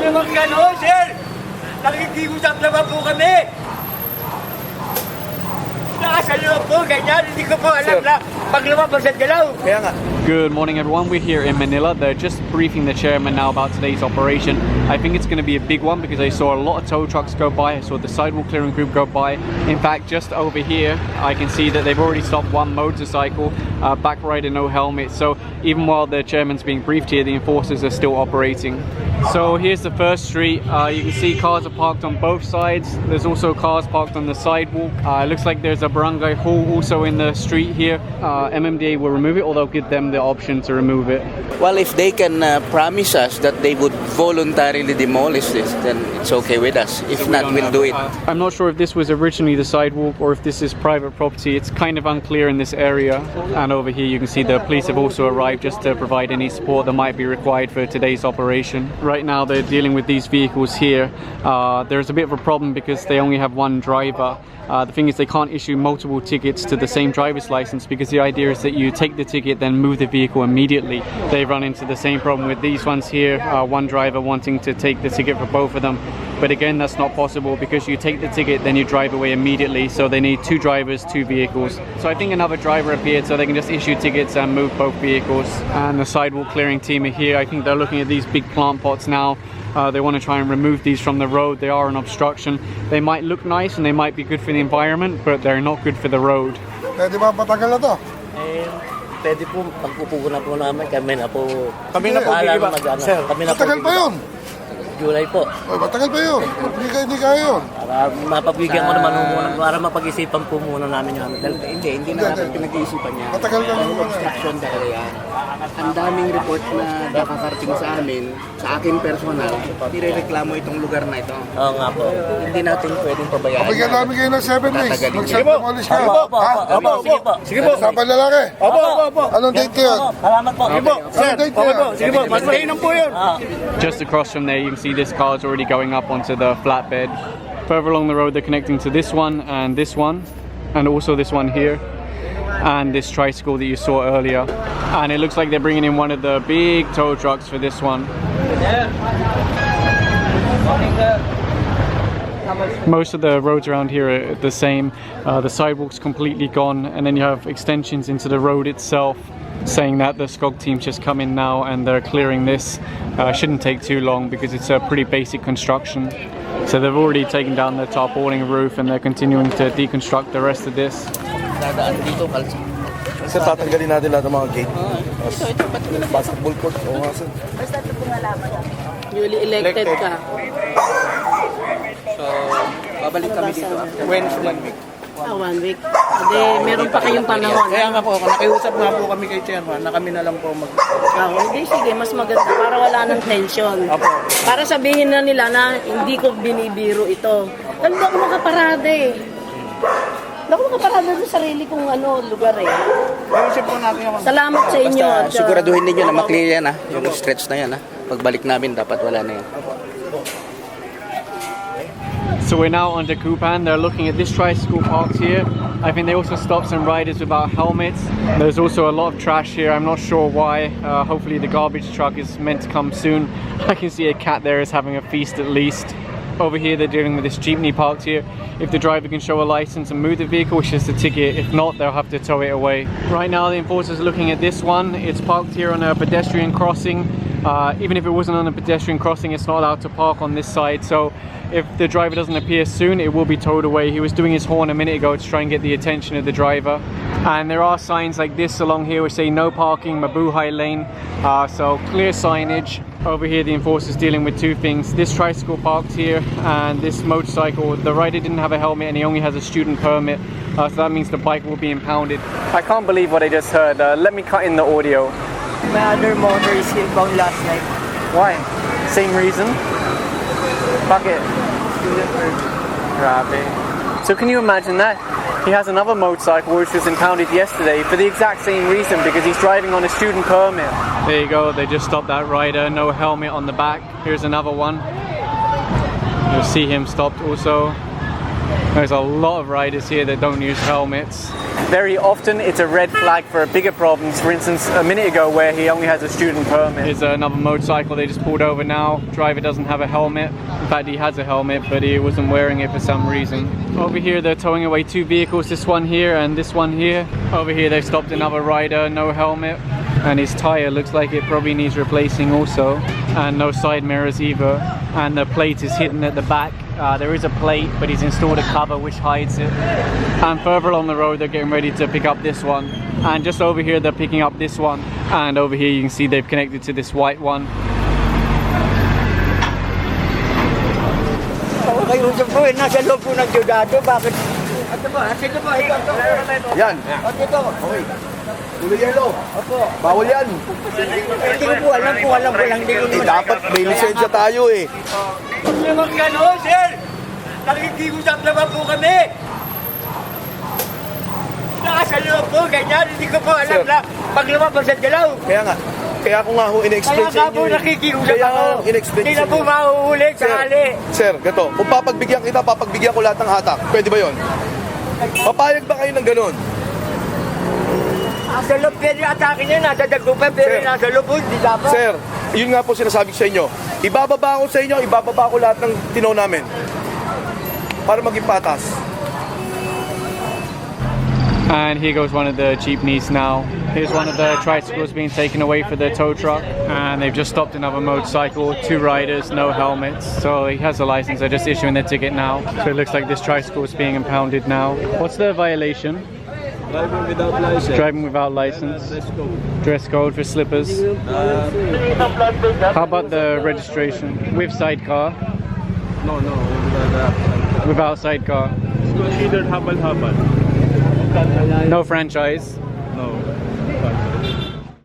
naman gano'n, sir. Nakikiusap naman po kami. Nakasan naman po, ganyan. Hindi ko po alam na pag lumabas at galaw. Kaya nga. Good morning everyone, we're here in Manila. They're just briefing the chairman now about today's operation. I think it's going to be a big one because I saw a lot of tow trucks go by, I saw the sidewalk clearing group go by. In fact, just over here I can see that they've already stopped one motorcycle, back rider no helmet. So even while the chairman's being briefed here, the enforcers are still operating. So here's the first street. You can see cars are parked on both sides. There's also cars parked on the sidewalk. It looks like there's a barangay hall also in the street here. MMDA will remove it, or they'll give them the option to remove it. Well, if they can promise us that they would voluntarily demolish this, then it's okay with us. If not, we'll do it. I'm not sure if this was originally the sidewalk or if this is private property. It's kind of unclear in this area. And over here you can see the police have also arrived just to provide any support that might be required for today's operation. Right now they're dealing with these vehicles here. There's a bit of a problem because they only have one driver. The thing is, they can't issue multiple tickets to the same driver's license because the idea is that you take the ticket then move the vehicle immediately. They run into the same problem with these ones here, one driver wanting to take the ticket for both of them, but again that's not possible because you take the ticket then you drive away immediately, so they need two drivers, two vehicles. So I think another driver appeared so they can just issue tickets and move both vehicles. And the sidewalk clearing team are here. I think they're looking at these big plant pots now. They want to try and remove these from the road. They are an obstruction. They might look nice and they might be good for the environment, but they're not good for the road. Pwede ba patagal na to? Pwede po, pagpupugo na po namin, kami na po mag-ano. Sir, matagal pa yun. July po. Oy, matagal pa yun. Hindi kaya yun. Para mapabigyan ko naman muna, para mapag-isipan po muna namin yung ano. Hindi na natin pinag-iisipan niya. Matagal ka Ang obstruction dahil yan. Ang daming report na nakakarating sa amin, sa akin personal, nirereklamo itong lugar na ito. Oo nga po. Hindi natin pwedeng pabayaan. Pabigyan namin kayo ng 7 days. Mag-self-demolish ka. Sige po. Sige po. Sampal lalaki. Opo. Anong date yun? Salamat po. Sige po. Anong date yun? Sige po. Mas mainam po yun. Just across from there you can see this car is already going up onto the flatbed. Further along the road they're connecting to this one and also this one here, and this tricycle that you saw earlier. And it looks like they're bringing in one of the big tow trucks for this one. Most of the roads around here are the same. The sidewalk's completely gone, and then you have extensions into the road itself, saying that the SCOG team's just come in now and they're clearing this. Shouldn't take too long because it's a pretty basic construction. So they've already taken down the tarpaulin roof and they're continuing to deconstruct the rest of this. Dadaan dito, kalsa. Sir, tatanggalin natin lahat ng mga gate. Basketball court. Oo nga, sir. Basta ito pangalaman lang. Newly elected ka. So, babalik kami dito after 1 week. 1 week. Hindi, meron pa kayong panahon. Kaya nga po, nakiusap nga po kami kay Chairman na kami na lang po Hindi, sige, mas maganda para wala ng tension. Para sabihin na nila na hindi ko binibiro ito. Hindi ako makaparada eh. Hindi ako makaparada sa sarili kong lugar eh. Salamat sa inyo. Basta siguraduhin ninyo na maklear yan yung stretch na yan Pagbalik namin dapat wala na yan. So we're now on Dagupan. They're looking at this tricycle parked here. I think they also stopped some riders without helmets. There's also a lot of trash here. I'm not sure why. Hopefully the garbage truck is meant to come soon. I can see a cat there is having a feast at least. Over here they're dealing with this jeepney parked here. If the driver can show a license and move the vehicle, it's just a ticket. If not, they'll have to tow it away. Right now the enforcers are looking at this one. It's parked here on a pedestrian crossing. Even if it wasn't on a pedestrian crossing, it's not allowed to park on this side. So if the driver doesn't appear soon, it will be towed away. He was doing his horn a minute ago to try and get the attention of the driver. And there are signs like this along here which say no parking, Mabuhay Lane. So clear signage. Over here the enforcer's dealing with two things. This tricycle parked here and this motorcycle. The rider didn't have a helmet and he only has a student permit. So that means the bike will be impounded. I can't believe what I just heard. Let me cut in the audio. My other motor is inbound last night. Why? Same reason? Bakit? Grabe. So can you imagine that? He has another motorcycle which was impounded yesterday for the exact same reason, because he's driving on a student permit. There you go, they just stopped that rider, no helmet on the back. Here's another one. You'll see him stopped also. There's a lot of riders here that don't use helmets. very often it's a red flag for bigger problems. For instance, a minute ago where he only has a student permit. There's another motorcycle they just pulled over now. Driver doesn't have a helmet. In fact, he has a helmet, but he wasn't wearing it for some reason. Over here, they're towing away 2 vehicles, this one here and this one here. Over here, they've stopped another rider, no helmet. And his tire looks like it probably needs replacing also. And no side mirrors either. And the plate is hidden at the back. There is a plate, but he's installed a cover which hides it. And further along the road, they're getting ready to pick up this one. And just over here, they're picking up this one. And over here, you can see they've connected to this white one. Kayo po, nasa loob po ng Diodado, bakit? Ito po, ito. Yan. Ito. Okay. Tuloy yellow. Opo. Bawal yan. Hindi ko po alam ko lang, hindi ko naman. Dapat may lisensya tayo eh. Huwag naman gano'n, sir! Nakikiusap naman po kami! Nasa loob po, ganyan, hindi ko po alam Sir. na pag lumabas at galaw. Kaya ako nga ho in-explain Kaya sa nga po inyo. nakikiusap Kaya ako. nga in-explain Hindi sa na po inyo. mahuhuli sakali. Sir, gato. Kung papagbigyan kita, papagbigyan ko lahat ng hatak. Pwede ba yon? Papayag ba kayo ng ganun? Nasa loob pwede atake niya, nasa Dagupan, pero Sir. nasa loob po, hindi dapat. Sir, yun nga po sinasabi ko sa inyo. Ibababa ko sa inyo, ibababa ko lahat ng tinaw namin. Para maging patas. And here goes one of the jeepneys now. Here's one of the tricycles being taken away for the tow truck. And they've just stopped another motorcycle, 2 riders, no helmets. So he has a license, they're just issuing the ticket now. So it looks like this tricycle is being impounded now. What's the violation? Driving without license. Driving without license. Dress code for slippers. How about the registration? With sidecar? No. Without sidecar? It's considered habal-habal. No franchise?